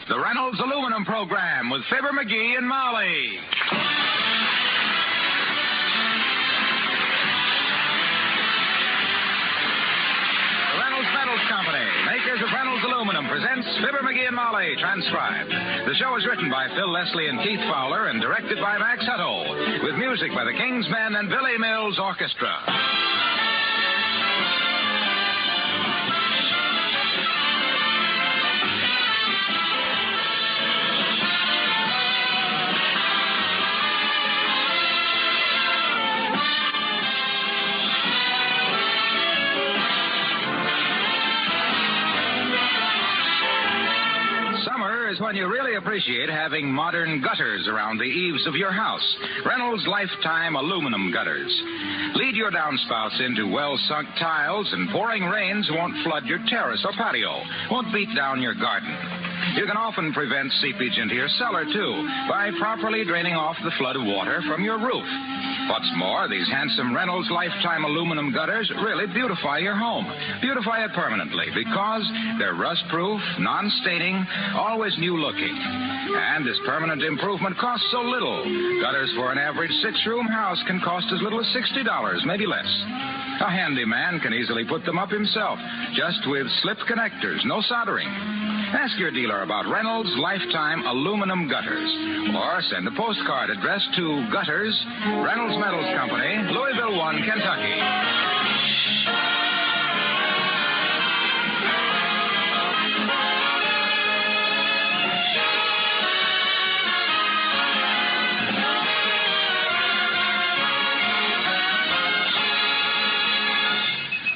the Reynolds Aluminum Program with Fibber McGee and Molly. The Reynolds Metals Company, makers of Reynolds Aluminum, presents Fibber McGee and Molly, transcribed. The show is written by Phil Leslie and Keith Fowler and directed by Max Hutto, with music by the King's Men and Billy Mills Orchestra. Is when you really appreciate having modern gutters around the eaves of your house. Reynolds Lifetime Aluminum Gutters. Lead your downspouts into well-sunk tiles, and pouring rains won't flood your terrace or patio, won't beat down your garden. You can often prevent seepage into your cellar, too, by properly draining off the flood of water from your roof. What's more, these handsome Reynolds Lifetime Aluminum Gutters really beautify your home. Beautify it permanently because they're rust-proof, non-staining, always new-looking. And this permanent improvement costs so little. Gutters for an average 6-room house can cost as little as $60, maybe less. A handyman can easily put them up himself, just with slip connectors, no soldering. Ask your dealer about Reynolds Lifetime Aluminum Gutters, or send a postcard addressed to Gutters, Reynolds Metals Company, Louisville 1, Kentucky.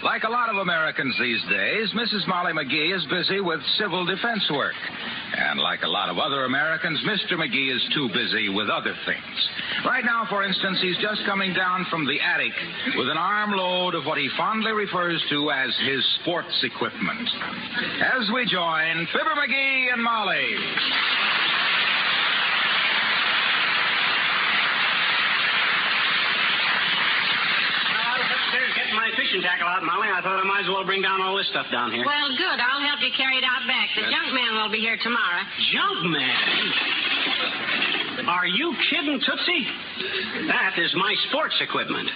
Like a lot of Americans these days, Mrs. Molly McGee is busy with civil defense work. And like a lot of other Americans, Mr. McGee is too busy with other things. Right now, for instance, he's just coming down from the attic with an armload of what he fondly refers to as his sports equipment. As we join Fibber McGee and Molly. My fishing tackle out, Molly. I thought I might as well bring down all this stuff down here. Well, good. I'll help you carry it out back. The junk man will be here tomorrow. Junk man? Are you kidding, Tootsie? That is my sports equipment.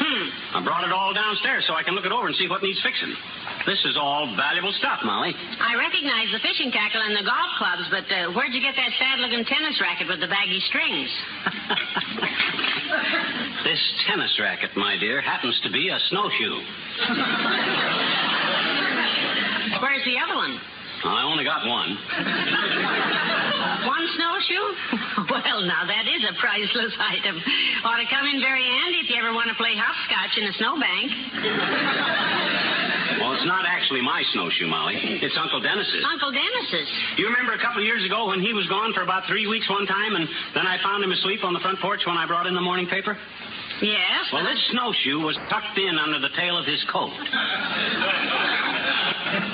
I brought it all downstairs so I can look it over and see what needs fixing. This is all valuable stuff, Molly. I recognize the fishing tackle and the golf clubs, but where'd you get that sad-looking tennis racket with the baggy strings? This tennis racket, my dear, happens to be a snowshoe. Where's the other one? I only got one. One snowshoe? Well, now, that is a priceless item. Ought to come in very handy if you ever want to play hopscotch in a snowbank. Well, it's not actually my snowshoe, Molly. It's Uncle Dennis's. Uncle Dennis's? You remember a couple of years ago when he was gone for about 3 weeks one time, and then I found him asleep on the front porch when I brought in the morning paper? Yes. Well, this snowshoe was tucked in under the tail of his coat.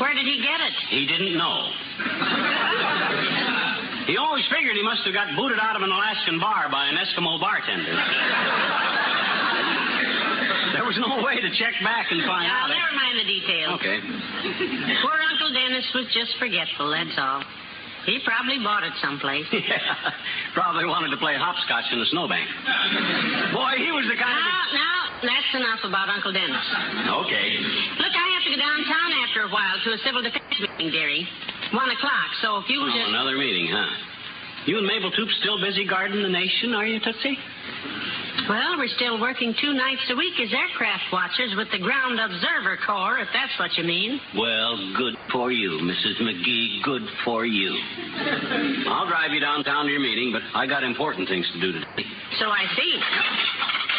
Where did he get it? He didn't know. He always figured he must have got booted out of an Alaskan bar by an Eskimo bartender. There was no way to check back and find out. Never mind the details. Okay. Poor Uncle Dennis was just forgetful, that's all. He probably bought it someplace. Yeah, probably wanted to play hopscotch in the snowbank. Boy, he was the kind of... Now, that's enough about Uncle Dennis. Okay. Look, I have to go downtown after a while to a civil defense meeting, dearie. 1 o'clock, so if you will just... Another meeting, huh? You and Mabel Toop still busy guarding the nation, are you, Tootsie? Well, we're still working 2 nights a week as aircraft watchers with the Ground Observer Corps, if that's what you mean. Well, good for you, Mrs. McGee. Good for you. I'll drive you downtown to your meeting, but I got important things to do today. So I see.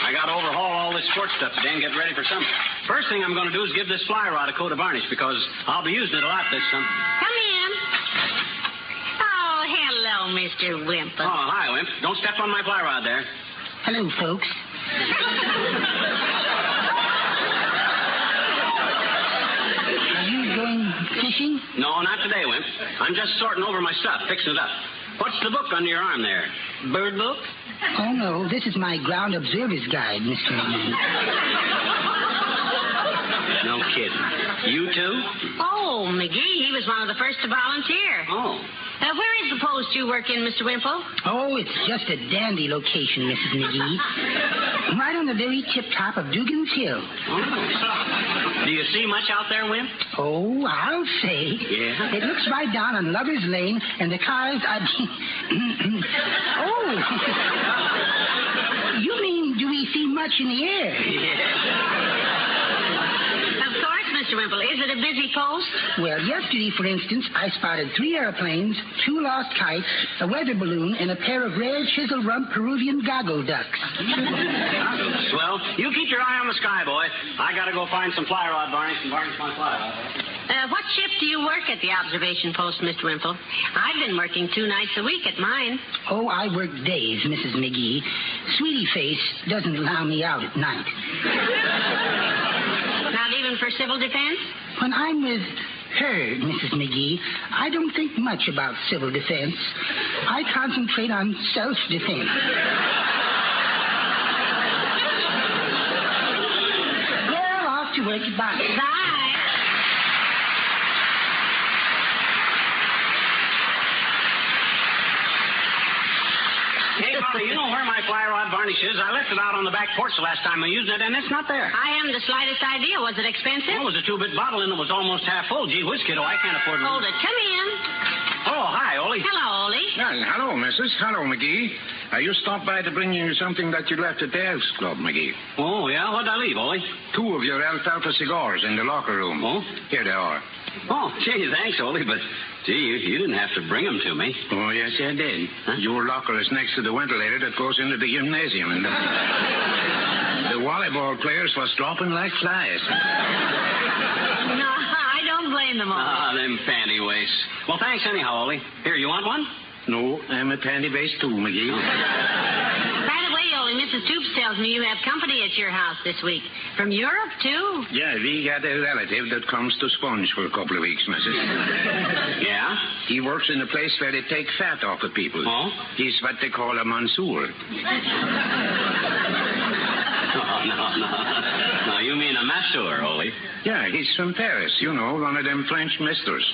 I got to overhaul all this sports stuff today and get ready for summer. First thing I'm going to do is give this fly rod a coat of varnish because I'll be using it a lot this summer. Come in. Oh, hello, Mr. Wimp. Oh, hi, Wimp. Don't step on my fly rod there. Hello, folks. Are you going fishing? No, not today, Wimp. I'm just sorting over my stuff, fixing it up. What's the book under your arm there? Bird book? Oh, no. This is my ground observer's guide, Mr. McGee. No kidding. You too? Oh, McGee, he was one of the first to volunteer. Oh. Where is the post you work in, Mr. Wimple? Oh, it's just a dandy location, Mrs. McGee. Right on the very tip-top of Dugan's Hill. Oh. Do you see much out there, Wimp? Oh, I'll say. Yeah? It looks right down on Lover's Lane, and the cars are... Oh! You mean, do we see much in the air? Yeah. Of course, Mr. Wimple. Is it a busy post? Well, yesterday, for instance, I spotted 3 airplanes, 2 lost kites, a weather balloon, and a pair of rare chisel-rump Peruvian goggle ducks. Well, you keep your eye on the sky, boy. I gotta go find some fly rod varnish and varnish my fly rod. What shift do you work at the observation post, Mr. Wimple? I've been working 2 nights a week at mine. Oh, I work days, Mrs. McGee. Sweetie Face doesn't allow me out at night. Not even for civil defense? When I'm with her, Mrs. McGee, I don't think much about civil defense. I concentrate on self-defense. Well, off to work. Bye. Bye. Hey, Molly, you know where my fly rod varnish is? I left it out on the back porch the last time I used it, and it's not there. I haven't the slightest idea. Was it expensive? Well, it was a 2-bit bottle, and it was almost half full. Gee whiz, kiddo, I can't afford it. Hold it. Come in. Oh, hi, Ole. Hello, Ole. Well, hello, Mrs. Hello, McGee. You stopped by to bring you something that you left at the Elks Club, McGee. Oh, yeah? What'd I leave, Ole? 2 of your alfalfa cigars in the locker room. Oh? Here they are. Oh, gee, thanks, Ole, but, gee, you didn't have to bring them to me. Oh, yes, I did. Huh? Your locker is next to the ventilator that goes into the gymnasium. And the volleyball players was dropping like flies. No, I don't blame them all. Ah, them panty wastes. Well, thanks anyhow, Ole. Here, you want one? No, I'm a panty base too, McGee. By the way, Ole, Mrs. Toops tells me you have company at your house this week. From Europe, too? Yeah, we got a relative that comes to Sponge for a couple of weeks, Mrs. Yeah? He works in a place where they take fat off of people. Oh? He's what they call a mansour. No, you mean a masseur, Ole. Yeah, he's from Paris. You know, one of them French misters.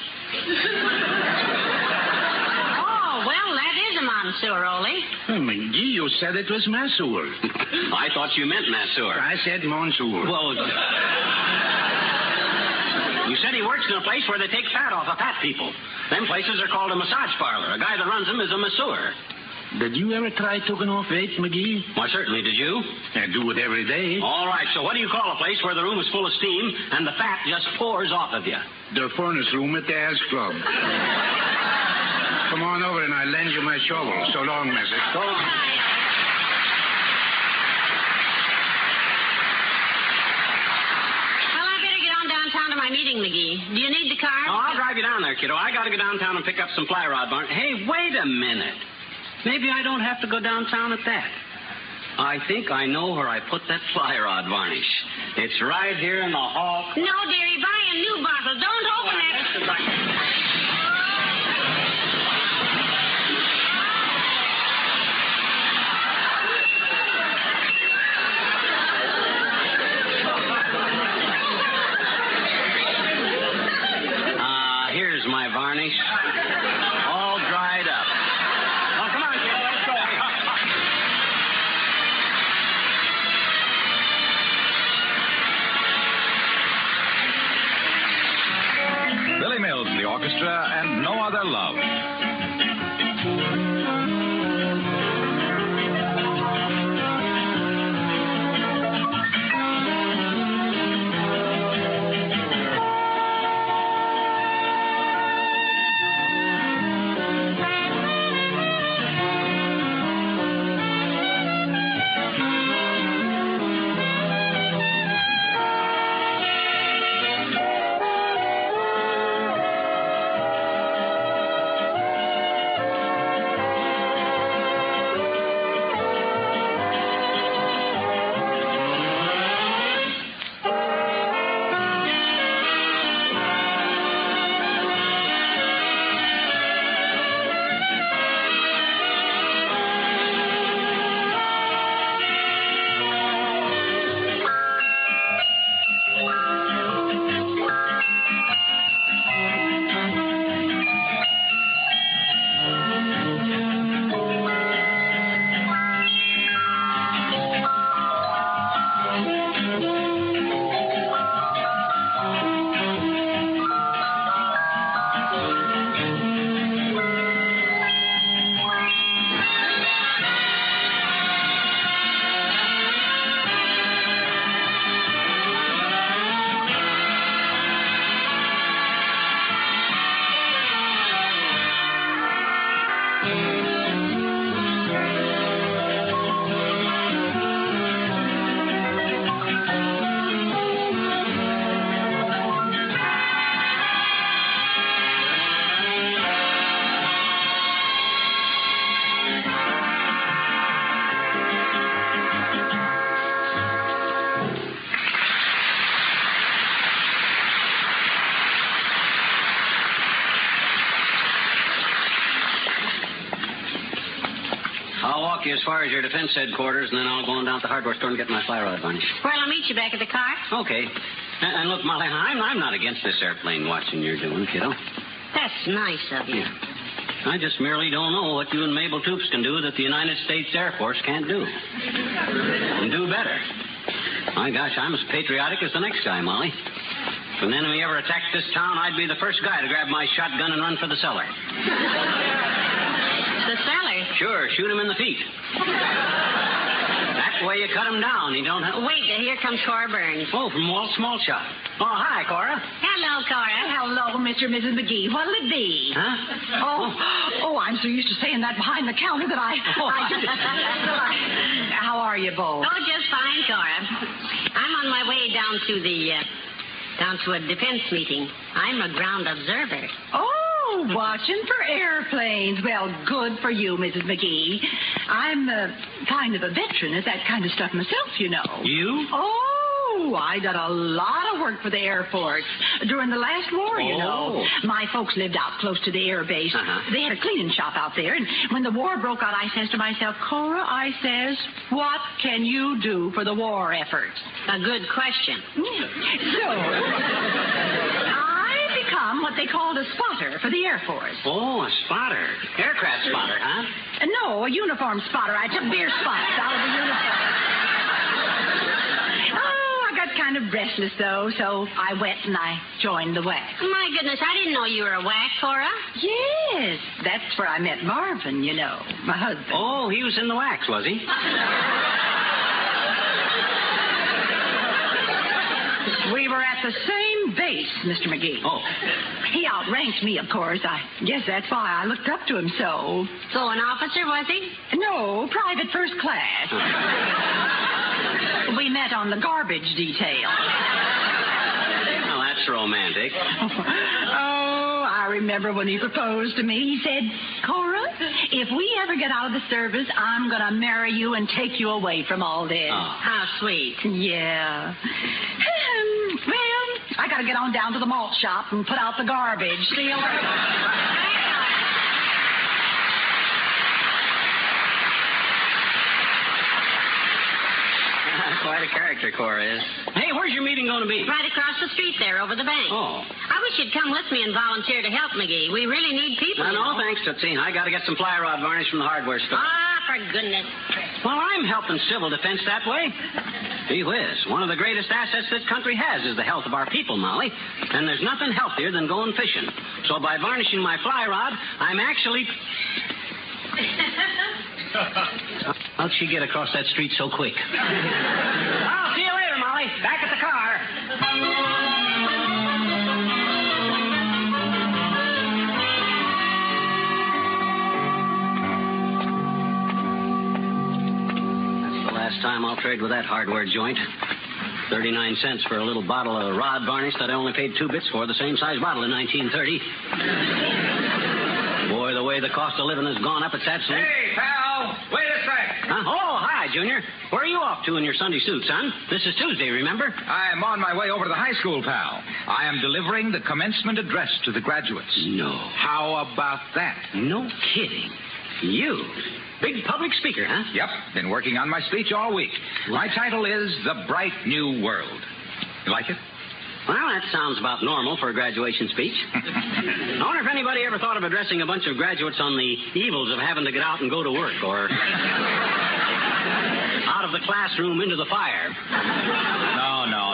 Oh, well, that is a monsieur, Ole. Oh, McGee, you said it was masseur. I thought you meant masseur. I said monsieur. Well, you said he works in a place where they take fat off of fat people. Them places are called a massage parlor. A guy that runs them is a masseur. Did you ever try taking off weight, McGee? Why, certainly. Did you? I do it every day. All right, so what do you call a place where the room is full of steam and the fat just pours off of you? The furnace room at the Elks Club. Come on over and I'll lend you my shovel. So long, Mrs. So long. Well, I better get on downtown to my meeting, McGee. Do you need the car? No, I'll drive you down there, kiddo. I got to go downtown and pick up some fly rod varnish. Hey, wait a minute. Maybe I don't have to go downtown at that. I think I know where I put that fly rod varnish. It's right here in the hall. No, dearie, buy a new bottle. Don't open it. Here's my varnish. All dried up. Oh, come on, kiddo. Let's go. Billy Mills, the orchestra, and No Other Love. I'll walk you as far as your defense headquarters, and then I'll go on down to the hardware store and get my fly rod varnish. Well, I'll meet you back at the car. Okay. And look, Molly, I'm not against this airplane watching you're doing, kiddo. That's nice of you. I just merely don't know what you and Mabel Toops can do that the United States Air Force can't do. And do better. My gosh, I'm as patriotic as the next guy, Molly. If an enemy ever attacked this town, I'd be the first guy to grab my shotgun and run for the cellar. The cellar? Sure, shoot him in the feet. That way you cut him down. You don't have... Wait, here comes Cora Burns. Oh, from Walt Small Shop. Oh, hi, Cora. Hello, Cora. Hello, Mr. and Mrs. McGee. What'll it be? Huh? Oh, I'm so used to saying that behind the counter that How are you both? Oh, just fine, Cora. I'm on my way down to a defense meeting. I'm a ground observer. Oh, watching for airplanes. Well, good for you, Mrs. McGee. I'm kind of a veteran of that kind of stuff myself, you know. You? Oh, I done a lot of work for the Air Force during the last war, you know. My folks lived out close to the air base. They had a cleaning shop out there, and when the war broke out, I says to myself, Cora, I says, what can you do for the war effort? A good question. So, I become what they called a spotter for the Air Force. Oh, a spotter. Aircraft spotter, huh? No, a uniform spotter. I took beer spots out of the uniform. Kind of restless, though, so I went and I joined the WAC. My goodness, I didn't know you were a WAC, Cora. Yes, that's where I met Marvin, you know, my husband. Oh, he was in the wax, was he? We were at the same base, Mr. McGee. Oh. He outranked me, of course. I guess that's why I looked up to him so. So an officer, was he? No, private first class. We met on the garbage detail. Well, that's romantic. Oh, I remember when he proposed to me. He said, Cora, if we ever get out of the service, I'm going to marry you and take you away from all this. Oh. How sweet. Yeah. Well, I got to get on down to the malt shop and put out the garbage. See you later. Quite a character, Cora is. Hey, where's your meeting going to be? Right across the street there, over the bank. Oh. I wish you'd come with me and volunteer to help, McGee. We really need people. No, thanks, Tootsie. I got to get some fly rod varnish from the hardware store. Ah, for goodness. Well, I'm helping civil defense that way. Gee whiz, one of the greatest assets this country has is the health of our people, Molly. And there's nothing healthier than going fishing. So by varnishing my fly rod, I'm actually... How'd she get across that street so quick? I'll see you later, Molly. Back at the car. That's the last time I'll trade with that hardware joint. 39 cents for a little bottle of rod varnish that I only paid 2 bits for, the same size bottle in 1930. Boy, the way the cost of living has gone up, it's absolute... Hey, pal! Wait a sec! Huh? Oh, hi, Junior. Where are you off to in your Sunday suit, son? This is Tuesday, remember? I'm on my way over to the high school, pal. I am delivering the commencement address to the graduates. No. How about that? No kidding. You? Big public speaker, huh? Yep. Been working on my speech all week. My title is The Bright New World. You like it? Well, that sounds about normal for a graduation speech. I wonder if anybody ever thought of addressing a bunch of graduates on the evils of having to get out and go to work, or out of the classroom into the fire.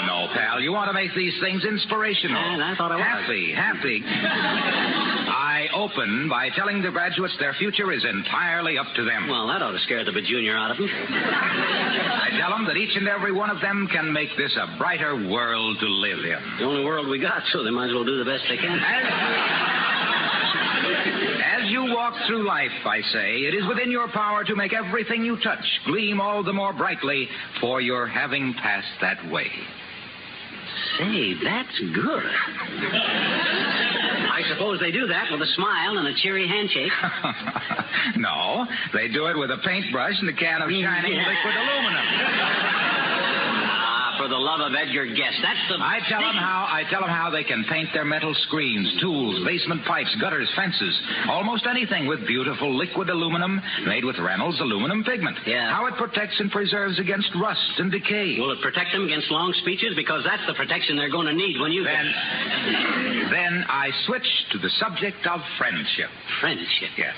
No, pal. You want to make these things inspirational. And I thought I was. Happy. I open by telling the graduates their future is entirely up to them. Well, that ought to scare the bajunior out of them. I tell them that each and every one of them can make this a brighter world to live in. The only world we got, so they might as well do the best they can. As you walk walk through life, I say, it is within your power to make everything you touch gleam all the more brightly for your having passed that way. Say, that's good. I suppose they do that with a smile and a cheery handshake. No, they do it with a paintbrush and a can of shining liquid aluminum. For the love of Edgar Guest, that's the... I tell them how they can paint their metal screens, tools, basement pipes, gutters, fences, almost anything with beautiful liquid aluminum made with Reynolds aluminum pigment. Yeah. How it protects and preserves against rust and decay. Will it protect them against long speeches? Because that's the protection they're going to need when you... Then I switch to the subject of friendship. Friendship? Yes.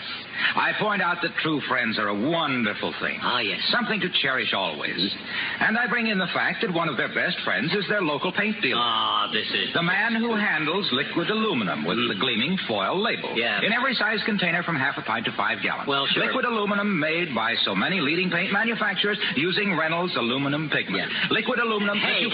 I point out that true friends are a wonderful thing. Ah, yes. Something to cherish always. And I bring in the fact that one of their best friends is their local paint dealer. Ah, this is... The man who handles liquid aluminum with the gleaming foil label. Yeah. In every size container from half a pint to 5 gallons. Well, sure. Liquid aluminum made by so many leading paint manufacturers using Reynolds aluminum pigment. Yeah. Liquid aluminum... Hey.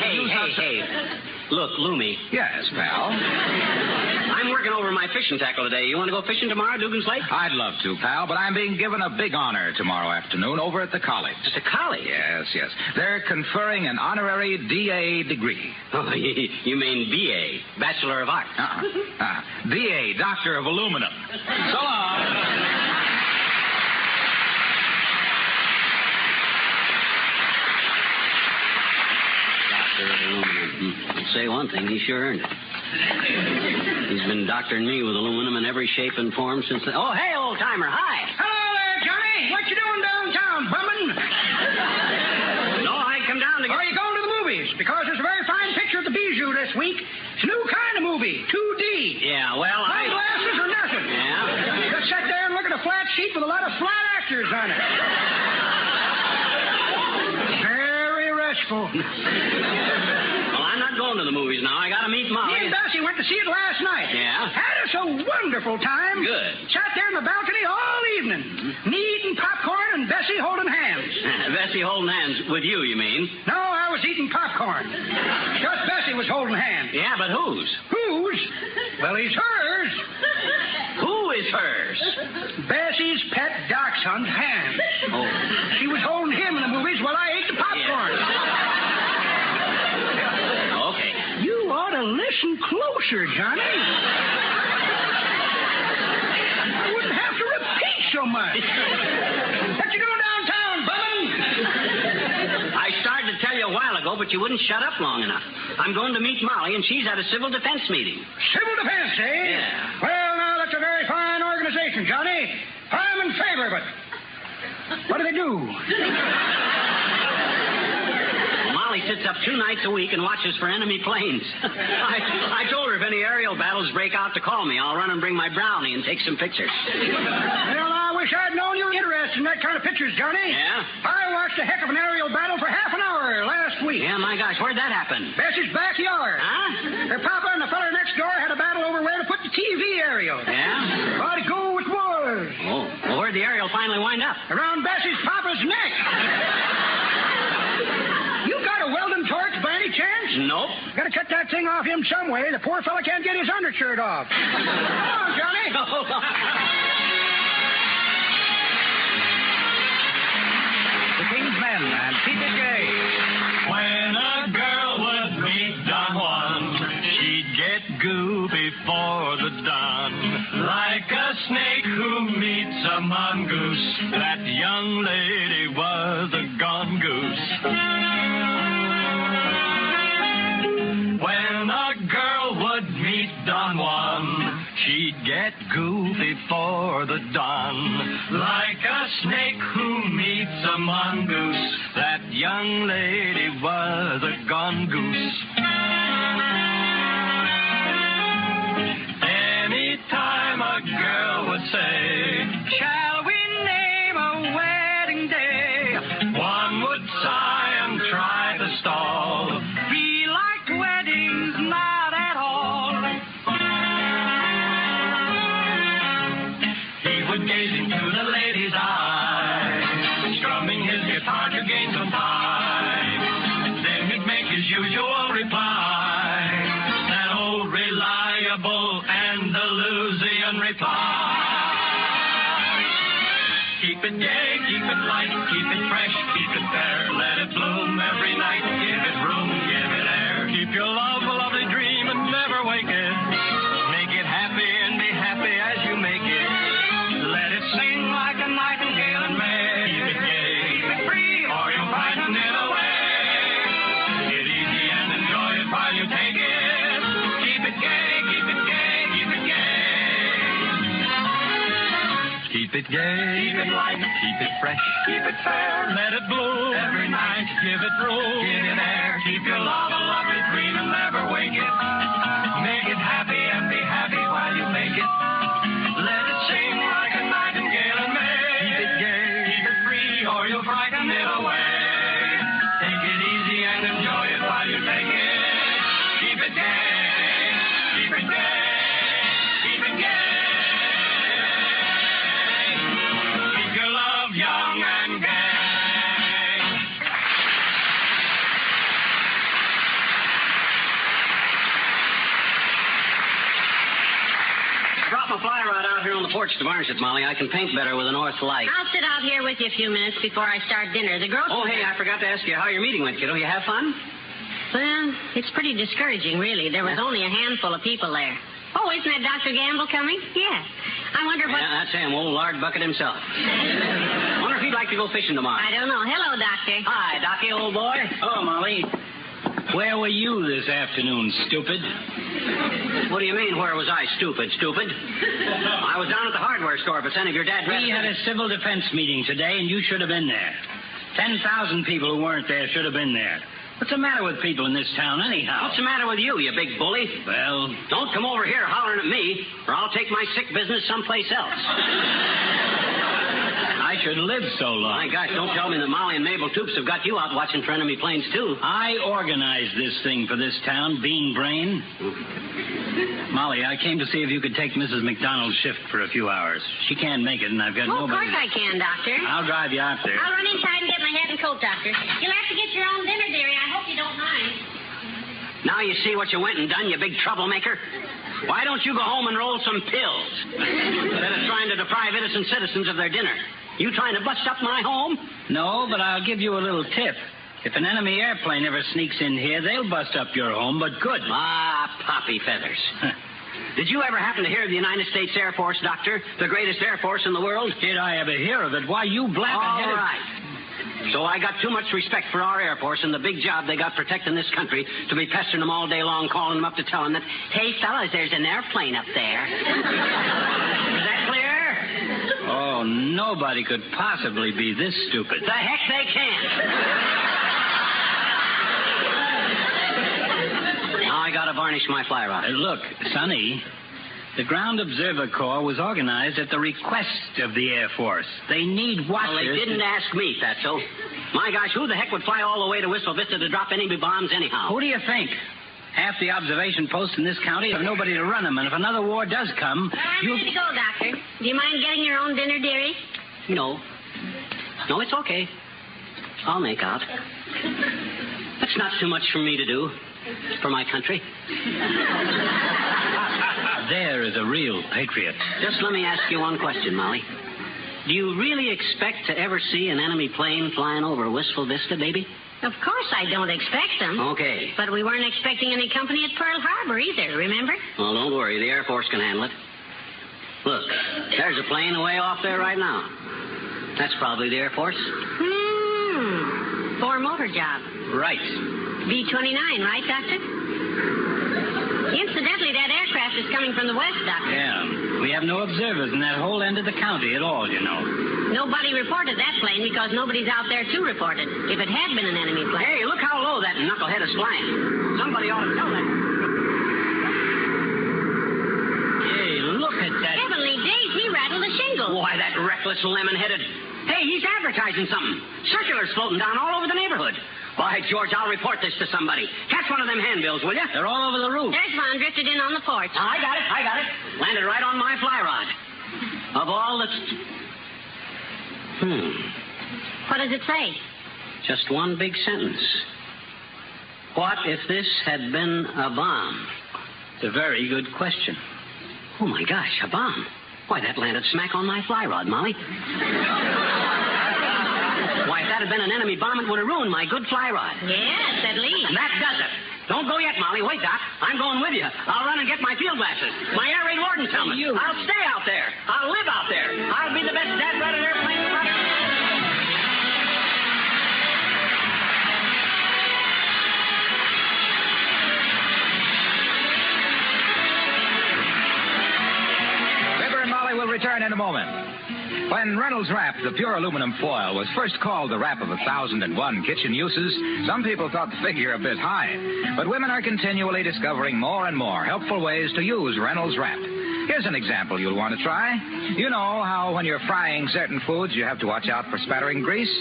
Look, Loomy. Yes, pal. I'm working over my fishing tackle today. You want to go fishing tomorrow, Dugan's Lake? I'd love to, pal, but I'm being given a big honor tomorrow afternoon over at the college. At the college? Yes. They're conferring an honorary D.A. degree. Oh, you mean B.A., Bachelor of Arts. D.A., Doctor of Aluminum. So long. I'll say one thing, he sure earned it. He's been doctoring me with aluminum in every shape and form since the... Oh, hey, old-timer, hi. Hello there, Johnny. What you doing downtown, bumming? No, I come down to... Are you going to the movies? Because there's a very fine picture at the Bijou this week. It's a new kind of movie, 2D. Yeah, well, No glasses or nothing. Yeah? Just sit there and look at a flat sheet with a lot of flat actors on it. Very restful. Well, I'm not going to the movies now. I got to meet Molly. Me and Bessie went to see it last night. Yeah? Had us a wonderful time. Good. Sat there in the balcony all evening. Me eating popcorn and Bessie holding hands. Bessie holding hands with you, you mean? No, I was eating popcorn. Just Bessie was holding hands. Yeah, but whose? Whose? Well, he's hers. Who is hers? Bessie's pet dachshund's hand. Oh. She was holding him in the movies while I ate the popcorn. Yeah. Okay. You ought to listen closer, Johnny. I wouldn't have to repeat so much. What you doing downtown, bumming? I started to tell you a while ago, but you wouldn't shut up long enough. I'm going to meet Molly, and she's at a civil defense meeting. Civil defense, eh? Yeah. Well, now, that's a very fine organization, Johnny. I'm in favor of it. What do they do? Molly sits up 2 nights a week and watches for enemy planes. I told her if any aerial battles break out to call me. I'll run and bring my brownie and take some pictures. Well, I wish I'd known you were interested in that kind of pictures, Johnny. Yeah? I watched a heck of an aerial battle for half an hour last week. Yeah, my gosh, where'd that happen? Bessie's backyard. Huh? Her papa and the fella next door had a battle over where to put the TV aerial. Yeah? How'd it go with wars? Oh, well, where'd the aerial finally wind up? Around Bessie's papa's neck. You got a welding torch by any chance? Nope. Gotta cut that thing off him some way. The poor fella can't get his undershirt off. Come on, Johnny. Hold on. The King's Men and keep it gay. When a girl would meet Don Juan, she'd get goo before the dawn. Like a snake who meets a mongoose, that young lady was a gone goose. When a girl would meet Don Juan, she'd get goo before the dawn. Like a snake who meets a mongoose, that young lady was a gone goose. Anytime a girl would say, "Shall we name a wedding day?" one would sigh and try to stall. Be like weddings, not at all. He would gaze into the lady's eyes, strumming his guitar to gain some time. Then he'd make his usual reply, that old reliable Andalusian reply. Keep it gay, keep it light, keep it fresh, keep it fair. Let it bloom every night. Give it room, give it air. Keep your love a lovely dream and never wake it. Make it happy and be happy as you make it. Let it sing like a nightingale in May. Keep it gay, keep it free, or you'll frighten it away. Take it easy and enjoy it while you take it. Keep it gay, keep it gay, keep it gay. Keep it gay, keep it light, keep it fresh, keep it fair. Let it bloom every night, give it room, give it air. Keep your love a lovely dream and never wake it. Make it happy and be happy while you make it. Let it sing like a nightingale in May. Keep it gay, keep it free, or you'll frighten it away. Take it easy and enjoy it while you take it. Keep it gay, keep it gay, keep it gay. Keep your love young and gay. Brought my fly rod out here on the porch to varnish it, Molly. I can paint better with a north light. I'll sit out here with you a few minutes before I start dinner. The girls... Oh, hey, I forgot to ask you how your meeting went, kiddo. You have fun? Well, it's pretty discouraging, really. There was only a handful of people there. Oh, isn't that Dr. Gamble coming? Yeah. I wonder what... Yeah, that's him, old Lard Bucket himself. Wonder if he'd like to go fishing tomorrow. I don't know. Hello, Doctor. Hi, Docky, old boy. Oh, Molly. Where were you this afternoon, stupid? What do you mean, where was I, stupid? I was down at the hardware store if it's any of your dad... We had a civil defense meeting today, and you should have been there. 10,000 people who weren't there should have been there. What's the matter with people in this town, anyhow? What's the matter with you, you big bully? Well... Don't come over here hollering at me, or I'll take my sick business someplace else. I should live so long. My gosh, don't tell me that Molly and Mabel Toops have got you out watching for enemy planes, too. I organized this thing for this town, Bean Brain. Molly, I came to see if you could take Mrs. McDonald's shift for a few hours. She can't make it, and I've got Oh, nobody... of course I can, Doctor. I'll drive you out there. I'll run inside and get my hat and coat, Doctor. You'll have to get your own dinner, dearie. I hope you don't mind. Now you see what you went and done, you big troublemaker? Why don't you go home and roll some pills instead of trying to deprive innocent citizens of their dinner? You trying to bust up my home? No, but I'll give you a little tip. If an enemy airplane ever sneaks in here, they'll bust up your home, but good. Ah, poppy feathers. Did you ever happen to hear of the United States Air Force, Doctor? The greatest Air Force in the world? Did I ever hear of it? Why, you blab All ahead. right. So I got too much respect for our Air Force and the big job they got protecting this country to be pestering them all day long, calling them up to tell them that, hey, fellas, there's an airplane up there. Is that clear? Oh, nobody could possibly be this stupid. The heck they can't. Now I gotta varnish my fly rod. Look, Sonny, the Ground Observer Corps was organized at the request of the Air Force. They need watchers. Well, they didn't ask me, Fatso. My gosh, who the heck would fly all the way to Whistle Vista to drop enemy bombs anyhow? Who do you think? Half the observation posts in this county have nobody to run them, and if another war does come, Well, I'm ready to go, Doctor. Do you mind getting your own dinner, dearie? No. No, it's okay. I'll make out. That's not too much for me to do for my country. There is a real patriot. Just let me ask you one question, Molly. Do you really expect to ever see an enemy plane flying over Wistful Vista, baby? Of course I don't expect them. Okay. But we weren't expecting any company at Pearl Harbor either, remember? Well, don't worry. The Air Force can handle it. Look, there's a plane away off there right now. That's probably the Air Force. Four-motor job. Right. B-29, right, Doctor? Incidentally, that aircraft is coming from the west, Doctor. Yeah. We have no observers in that whole end of the county at all, you know. Nobody reported that plane because nobody's out there to report it. If it had been an enemy plane. Hey, look how low that knucklehead is flying. Somebody ought to tell that. Hey, look at that. Heavenly days, he rattled the shingle. Why, that reckless lemon-headed. Hey, he's advertising something. Circulars floating down all over the neighborhood. By George, I'll report this to somebody. Catch one of them handbills, will you? They're all over the roof. There's one drifted in on the porch. I got it. Landed right on my fly rod. Of all the... What does it say? Just one big sentence. What if this had been a bomb? It's a very good question. Oh, my gosh, a bomb. Why, that landed smack on my fly rod, Molly. Why, if that had been an enemy bomb, it would have ruined my good fly rod. Yes, at least. And that does it. Don't go yet, Molly. Wait, Doc. I'm going with you. I'll run and get my field glasses. My air raid warden's helmet. I'll stay out there. I'll live out there. I'll be the best dad-ratted airplane spotter. Fibber and Molly will return in a moment. When Reynolds Wrap, the pure aluminum foil, was first called the wrap of 1,001 kitchen uses, some people thought the figure a bit high. But women are continually discovering more and more helpful ways to use Reynolds Wrap. Here's an example you'll want to try. You know how when you're frying certain foods, you have to watch out for spattering grease?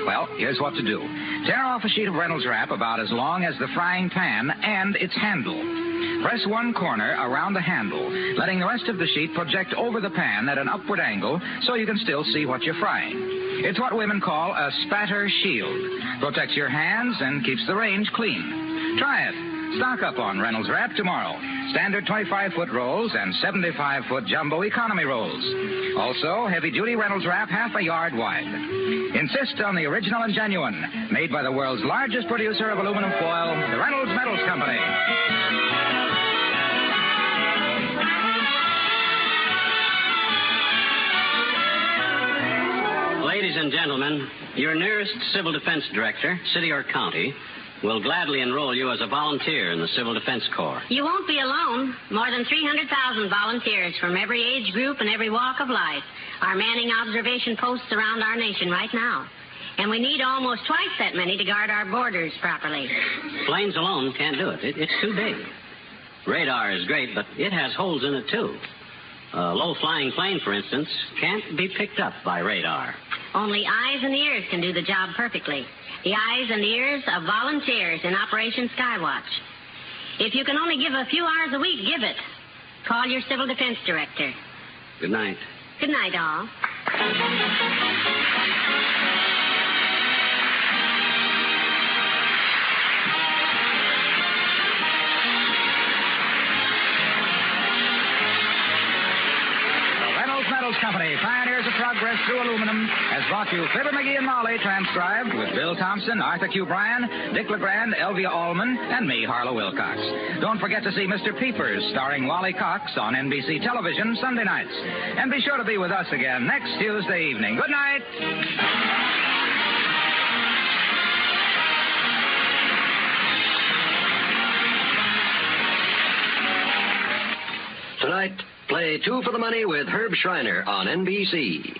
Well, here's what to do. Tear off a sheet of Reynolds Wrap about as long as the frying pan and its handle. Press one corner around the handle, letting the rest of the sheet project over the pan at an upward angle so you can still see what you're frying. It's what women call a spatter shield. Protects your hands and keeps the range clean. Try it. Stock up on Reynolds Wrap tomorrow. Standard 25-foot rolls and 75-foot jumbo economy rolls. Also, heavy-duty Reynolds Wrap half a yard wide. Insist on the original and genuine. Made by the world's largest producer of aluminum foil, the Reynolds Metals Company. Ladies and gentlemen, your nearest civil defense director, city or county, will gladly enroll you as a volunteer in the Civil Defense Corps. You won't be alone. More than 300,000 volunteers from every age group and every walk of life are manning observation posts around our nation right now. And we need almost twice that many to guard our borders properly. Planes alone can't do it. It's too big. Radar is great, but it has holes in it, too. A low-flying plane, for instance, can't be picked up by radar. Only eyes and ears can do the job perfectly. The eyes and ears of volunteers in Operation Skywatch. If you can only give a few hours a week, give it. Call your civil defense director. Good night. Good night, all. Company, pioneers of progress through aluminum, has brought you Fibber McGee and Molly, transcribed with Bill Thompson, Arthur Q. Bryan, Dick LeGrand, Elvia Allman, and me, Harlow Wilcox. Don't forget to see Mr. Peepers, starring Wally Cox, on NBC television Sunday nights. And be sure to be with us again next Tuesday evening. Good night. Tonight, play Two for the Money with Herb Schreiner on NBC.